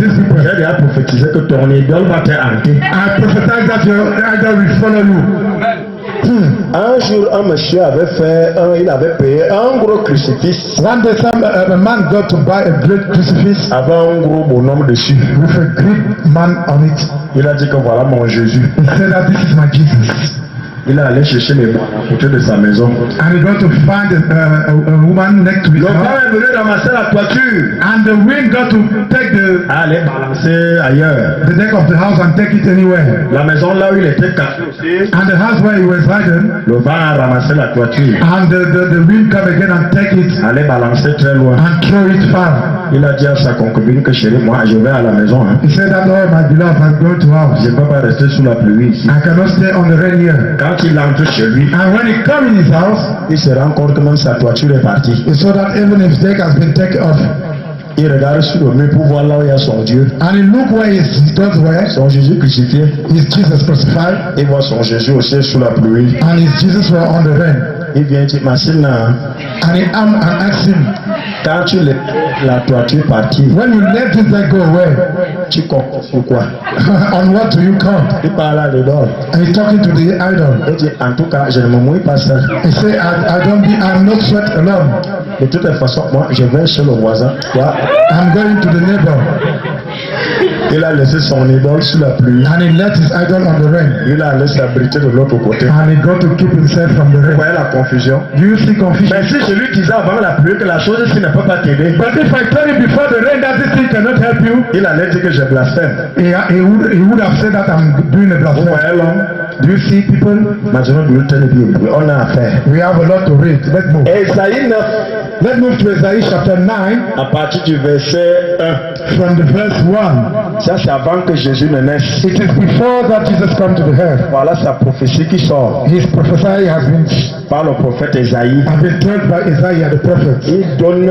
these people. J'ai déjà prophétisé que ton idole va te hanter. I prophesy that your idol will follow you. Un jour, un monsieur il avait payé un gros crucifix. One day, a man got to buy a great crucifix Avec un gros bonhomme dessus. with a great man on it. Il a dit que voilà mon Jésus. He said that this is my Jesus. Il est allé chercher les balles à côté de sa maison. And he got to find a woman next to his Le house. vent est venu ramasser la toiture. And the wind got to take Allez balancer ailleurs. the deck of the house and take it anywhere. La maison là où il était caché aussi. And the house where he was hiding, Le vent a ramassé la toiture. and the wind come again and take it Allez balancer très loin. and throw it far. Il a dit à sa concubine que chérie, moi je vais à la maison. Hein. He said that, oh my beloved, I'm going to house. Je ne peux pas rester sous la pluie ici. I cannot stay on the rain here. Quand il entre chez lui, And when he come in his house, il se rend compte que même sa toiture est partie. he saw that even his deck has been taken off. Il regarde sur le mur pour voir là où il y a son Dieu. And he look where his gods were. Son Jésus crucifié. His Jesus crucified. Il voit son Jésus aussi sous la pluie. And his Jesus were on the rain. Il vient dire, Massina, And he asked him, quand tu laisses la toiture partie, when you let this deck go away, tu comprends pourquoi? on what do you count? Il parle à l'idole. And he's talking to the idol. Il dit, en tout cas, je ne me mouille pas seul. He said, I'm not sweat alone. De toute façon, moi, je vais chez le voisin. Toi, I'm going to the neighbor. il a laissé son idole sous la pluie. And he let his idol on the rain. Il a laissé s'abriter de l'autre côté. And he got to keep himself from the Vous rain. voyez la confusion? Do you see confusion? Mais si je lui disais avant la pluie que la chose ici ne peut pas t'aider, But if I tell you before the rain that this thing cannot help you, il allait dire que je blasphème. he would have said that I'm doing a Vous blasphemy. voyez l'homme? Do you see people? Maintenant, nous tenons bien. On a affaire. We have a lot to read. Let's move. Esaïe 9, Let's move to Isaiah chapter 9 à partir du verset 1. from the verse 1. Ça, c'est avant que Jésus ne naisse. It is before that Jesus come to the earth. Voilà sa prophétie qui sort His prophecy has par le prophète Esaïe. been told by Isaiah the prophet. Il donne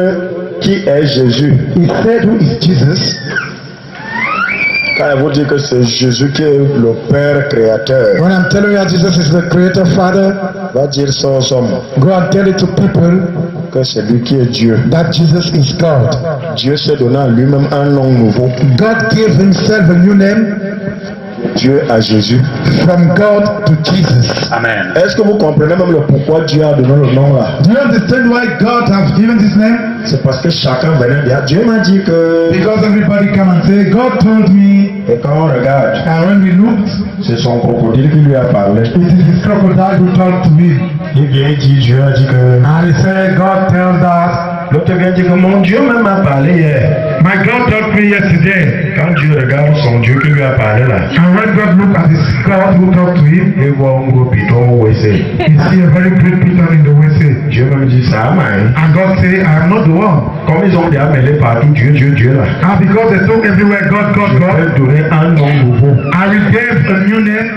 qui est Jésus. He said, who is Jesus? Quand il vous dit que c'est Jésus qui est le Père créateur, When I'm telling you that Jesus is the creator father, va dire ça aux hommes go and tell it to people que c'est lui qui est Dieu. that Jesus is God. Dieu s'est donné à lui-même un nom nouveau. God gave himself a new name Dieu à Jésus. from God to Jesus. Amen. Est-ce que vous comprenez même le pourquoi Dieu a donné le nom là? Do you understand why God has given this name? C'est parce que chacun venait dire, Dieu m'a dit que... Because everybody come and say, God told me. Et quand on regarde, And when we looked, c'est son crocodile qui lui a parlé. it is his crocodile who talked to him. Il vient dire, Dieu a dit que... And he said, God tells that. L'autre vient dire que mon Dieu même m'a parlé hier. My God told me yesterday. Quand Dieu regarde son Dieu qui lui a parlé là, And when God looked at his God who talked to him, il voit un gros piton où c'est. he see a very great python in the way. Dieu même dit ça, man. And God say, I am not the one. Comme ils ont bien mêlé partout Dieu, Dieu, Dieu là. And because they talk everywhere, God, God, Je God, vais donner un nom nouveau I will give a new name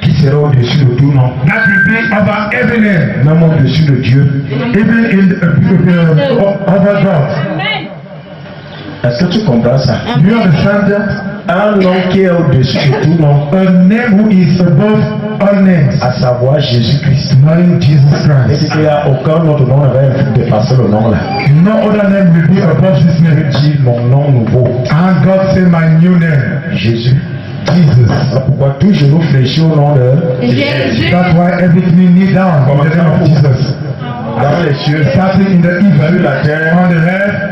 qui sera au-dessus de tout nom. that will be over every name, Même au-dessus de Dieu. even in over God. Est-ce que tu comprends ça? Do you understand that? Un nom qui est au-dessus de tout nom, A name who is above all names, à savoir Jésus-Christ. knowing Jesus Et Christ. c'est qu'il n'y a aucun autre nom qui va dépasser le nom là. No other name will be above this name. Dis mon nom nouveau, And God say, my new name, Jésus. Jesus. Voilà pourquoi tout genou fléchit au nom de Jésus. That's why every knee kneel down in the name of Jesus. dans les cieux, Starting in the heaven, la terre. on the earth,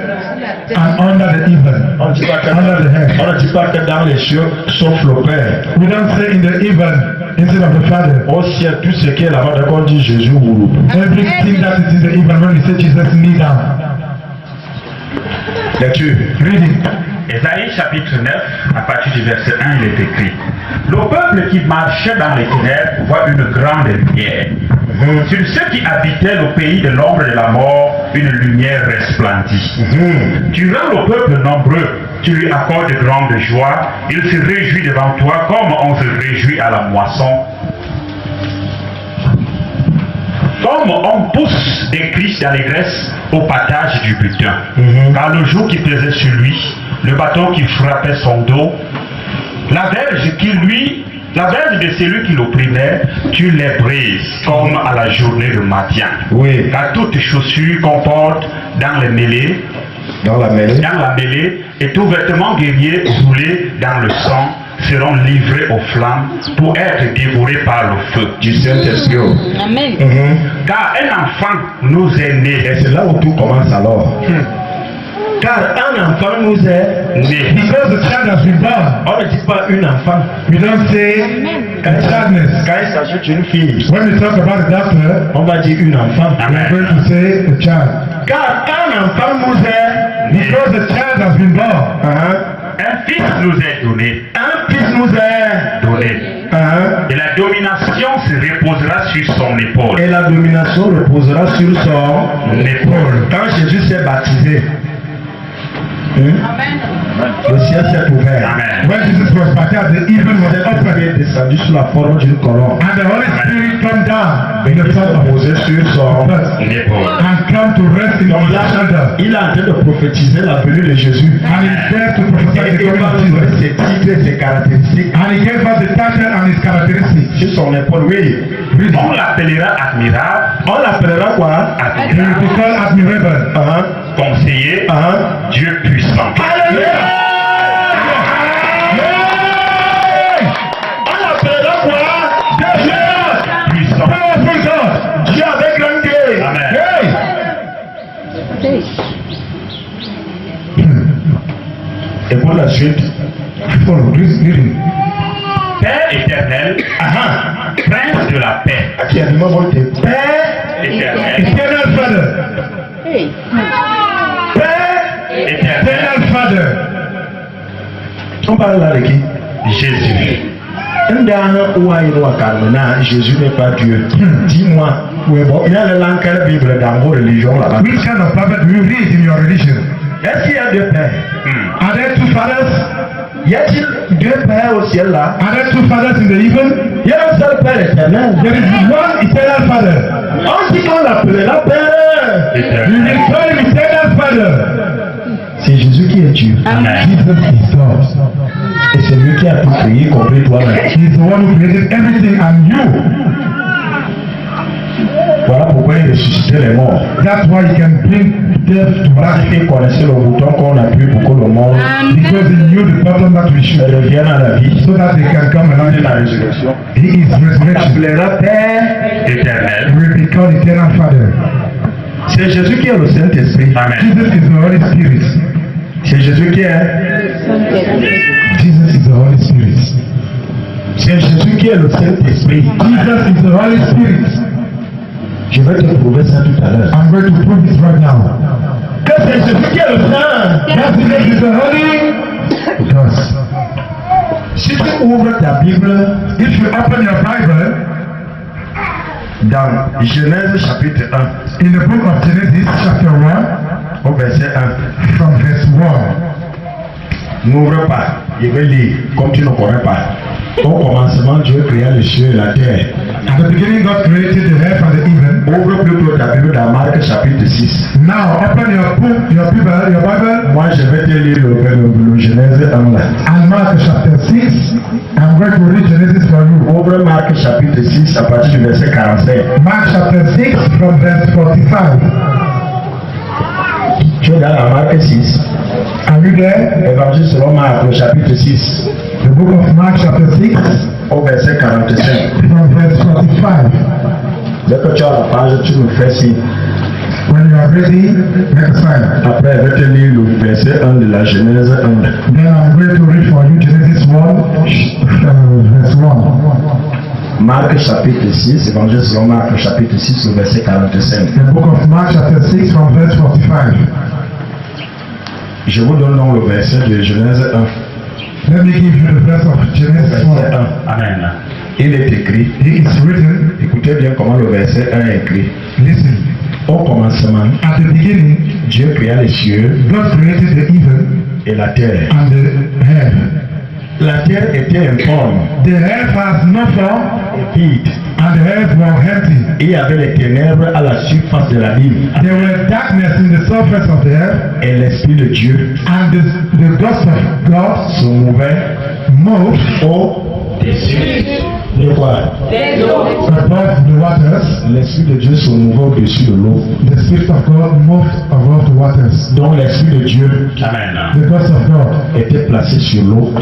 and under the heaven. On ne dit pas que, Under the head. on ne dit pas que dans les cieux, sauf le Père. We don't say in the heaven instead of the Father. Au ciel, tout ce qui est là-bas, dès qu'on dit Jésus, vous. Everything that is in the heaven, when we say Jesus, kneel down. Lecture. Reading. Ésaïe chapitre 9, à partir du verset 1, il est écrit: Le peuple qui marchait dans les ténèbres voit une grande lumière. Sur ceux qui habitaient le pays de l'ombre de la mort, une lumière resplendit. Tu rends le peuple nombreux, tu lui accordes de grande joie, il se réjouit devant toi comme on se réjouit à la moisson. Comme on pousse des cris d'allégresse au partage du butin. Car le joug qui pesait sur lui, le bâton qui frappait son dos, la verge de celui qui l'opprimait, tu les brises comme à la journée de Madian. Oui. Car toute chaussure qu'on porte dans les mêlées, Dans la mêlée. et tout vêtement guerrier roulé dans le sang seront livrés aux flammes pour être dévorés par le feu du Saint-Esprit. Amen. car un enfant nous est né Et c'est là où tout commence alors. Car un enfant nous est né Because the child has been born, on ne dit pas une enfant. we don't say a childness. Quand il s'agit d'une fille, When we talk about a doctor, on va dire une enfant. we're going to say a child. Car un enfant nous est Because the child has been born, un fils nous est donné un fils nous est et la domination se reposera sur son épaule. et la domination reposera sur son L'épaule. Quand Jésus s'est baptisé, le ciel s'est ouvert. Amen. when Jesus was baptized, the heaven was Le Saint-Esprit opened, est descendu sous la forme d'une colombe. and the Holy Spirit came down Et in the il s'est form of posé sur son. birth L'épaule. and come to rest in Donc his là, shoulder. il est en train de prophétiser la venue de Jésus. And he's there to prophesy Et the il coming va of nous donner Jesus. ses titres et ses caractéristiques And he gave us the title and his characteristics. sur son épaule. Oui. On l'appellera admirable, On l'appellera quoi? He will be admirable, called admirable, conseiller, Dieu puissant. Alléluia! On l'appellera quoi? Dieu Puissant. powerful God. Dieu avec grand Dieu. Amen. Hey! Et pour la suite, Follow this reading. Père éternel, prince de la paix, qui anime votre Père, éternel, Eternal Father. Père, éternel, Eternal Father. on parle là de qui? Jésus. Jésus n'est pas Dieu. Dis-moi, il y a le langage Bible dans vos religions là-bas. Which kind of prophet do you read in your religion? Est-ce qu'il y a deux pères? Are there two fathers? Y a-t-il deux pères au ciel là? Are there two fathers in the heaven? Il y a un seul père éternel. There is one eternal Father. On dit qu'on l'appellera père. You Éternel. will call him eternal Father. C'est Jésus qui est Dieu. Amen. Jesus is God. Et c'est lui qui a tout créé, compris toi-même. He is the one who created everything and you. Voilà pourquoi il ressuscitait les morts. That's why he can bring death to Parce life. qu'il connaissait le bouton qu'on appuie pour que le monde Because he knew the button that we should, revienne à la vie. so that they can come C'est alive. la résurrection. He is resurrection. L'appellera père. Éternel. He will be called eternal Father. C'est Jésus qui est le Saint-Esprit. Amen. Jesus is the Holy Spirit. C'est Jésus qui est. Jesus is the Holy Spirit. C'est Jésus qui est le Saint-Esprit. Jesus is the Holy Spirit. Je vais te prouver ça tout à l'heure. I'm going to prove this right now. Que c'est Jésus qui est le Saint. That Jesus is the Holy Ghost. Si tu ouvres ta Bible If you open your Bible dans Genèse chapitre 1, in the book of Genesis chapter 1 au verset 1, from verse 1, n'ouvre pas, je vais lire comme tu ne connais pas. Au commencement, Dieu créa les cieux et la terre. at the beginning God created the earth and the heaven. Ouvre plutôt ta Bible dans Marc chapitre 6. Now open your book, your Bible, Moi, je vais te lire le Genèse 1 là. and Mark chapter 6. I'm going to read Genesis for you. Ouvre Marc chapitre 6 à partir du verset 45. Mark chapter 6 from verse 45. Tu es dans la Marc 6. Are you there? Évangile selon Marc, le chapitre 6, The book of Mark chapter 6 au verset 45. from verse 45. Dès que tu as la page, tu me fais signe. When you are ready, make a sign. Après, je vais te lire le verset 1 de la Genèse 1. Then I'm going to read for you Genesis 1, verse 1. Marc chapitre 6, Évangile selon Marc, chapitre 6, le verset 45. The book of Mark chapter 6 from verse 45. Je vous donne donc le verset de Genèse 1. Let me give you the verse of Genesis Verset 1. 1. Amen. Il est écrit, It is written, écoutez bien comment le verset 1 est écrit. listen, Au commencement, at the beginning, Dieu créa les cieux God created the heaven et la terre. and the earth. La terre était informe The earth has no form, et vide. and the earth was empty. Et il y avait les ténèbres à la surface de la ville. There were darkness in the surface of the earth, Et l'Esprit de Dieu and the ghost of God se mouvait moved au-dessus De quoi? above the waters. L'Esprit de Dieu se mouvait au-dessus de l'eau. The Spirit of God moved above the waters. Donc l'Esprit de Dieu Amen. The ghost of God était placé sur l'eau.